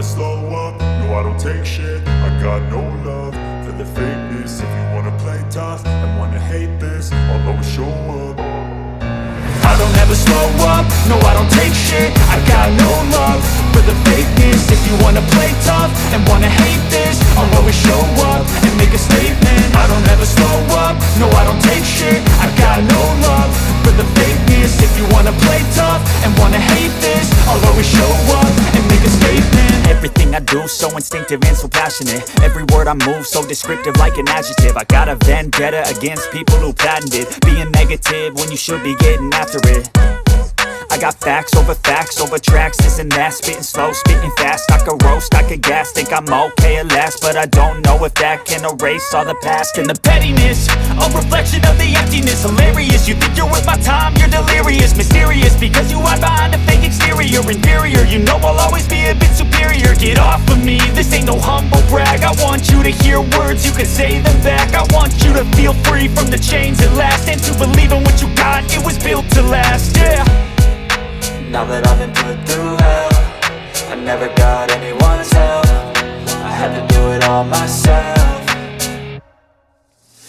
slow up, no I don't take shit. I got no love for the fakeness. If you wanna play tough and wanna hate this, I'll always show up. I don't ever slow up, no I don't take shit. I got no love for the fakeness. If you wanna play tough and wanna hate this, I'll always show up and make a statement. I don't ever slow up, no I don't take shit. I got no love for the fakeness. If you wanna play tough and wanna hate this, I'll always show up and make a statement. Everything I do so instinctive and so passionate. Every word I move so descriptive like an adjective. I got a vendetta against people who patented being negative when you should be getting after it. I got facts over tracks, this and that. Spitting slow, spitting fast. I could roast, I could gas. Think I'm okay at last, but I don't know if that can erase all the past. And the pettiness, a reflection of the emptiness. Hilarious, you think you're worth my time, you're delirious. Mysterious, because you hide behind a fake exterior. Inferior, you know I'll always be a bit superior. Get off of me, this ain't no humble brag. I want you to hear words, you can say them back. I want you to feel free from the chains at last, and to believe in what you got, it was built to last, yeah. Now that I've been put through hell, I never got anyone's help. I had to do it all myself.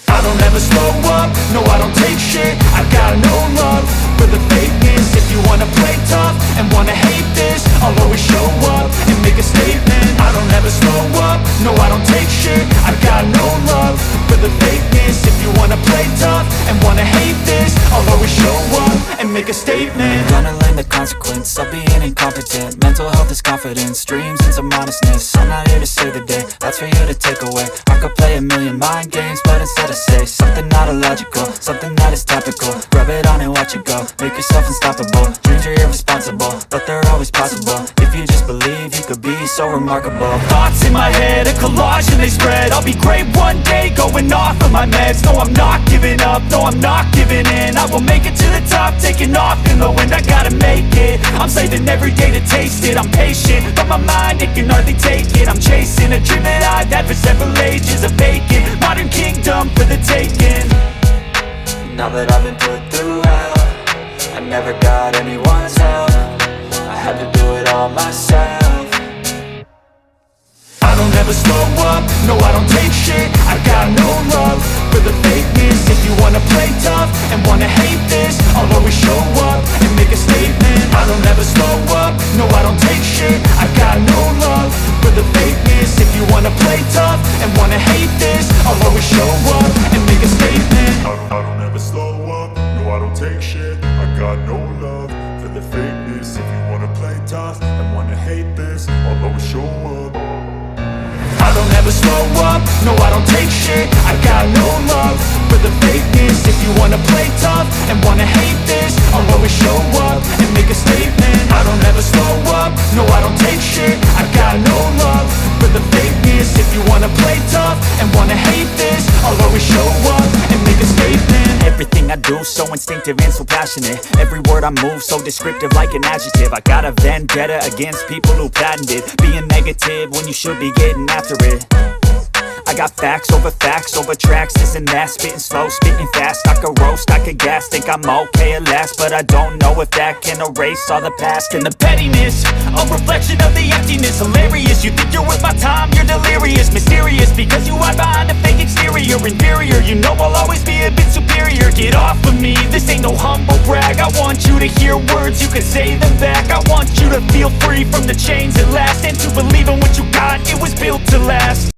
I don't ever slow up, no I don't take shit. I got no love for the fakeness. If you wanna play tough and wanna hate this, I'll always show up and make a statement. I don't ever slow up, no I don't take shit. I got no love for the fakeness. If you wanna play tough and wanna hate this, I'll always show up and make a statement. Gonna learn the consequence of being incompetent. Mental health is confidence, dreams and some honestness. I'm not here to save the day, that's for you to take away. I could play a million mind games, but instead I say something not illogical, something that is topical. Rub it on and watch it go, make yourself unstoppable. Dreams are irresponsible, but they're always possible. If you just believe, you could be so remarkable. Thoughts in my head, a collage and they spread. I'll be great one day, going off of my meds. No, I'm not giving up, no, I'm not giving in. I will make it to the top, taking off in the wind. I gotta make it, I'm saving every day to taste it. I'm patient, but my mind, it can hardly take it. I'm chasing a dream that I've had for several ages. A vacant, modern kingdom for the taking. Now that I've been put through hell, I never got anyone's help. I had to do it all myself. I don't ever slow up, no I don't take shit. I got no love for the fakeness. If you wanna play tough and wanna hate this, I'll always show up and make a statement. I don't ever slow up, no I don't take shit. I got no love for the fakeness. If you wanna play tough and wanna hate this, I'll always show up and make a statement. I don't ever slow up, no I don't take shit. I got no love for the fakeness. If you wanna play tough and wanna hate this, I'll always show up. I don't ever slow up, no I don't take shit. I got no love for the fakeness. If you wanna play tough and wanna hate this, I'll always show up and make a statement. I don't ever slow up, no I don't take shit. I got no love for the fakeness. If you wanna play tough and wanna hate this, I'll always show up and make a statement. Everything I do so instinctive and so passionate. Every word I move so descriptive like an adjective. I got a vendetta against people who patented being negative when you should be getting after it. I got facts over tracks, this and that. Spitting slow, spitting fast. I could roast, I could gas. Think I'm okay at last, but I don't know if that can erase all the past. And the pettiness, a reflection of the emptiness. Hilarious, you think you're worth my time, you're delirious. Mysterious, because you hide behind a fake exterior. Inferior, you know I'll always be a bit superior. Get off of me, this ain't no humble brag. I want you to hear words, you can say them back. I want you to feel free from the chains at last, and to believe in what you got, it was built to last.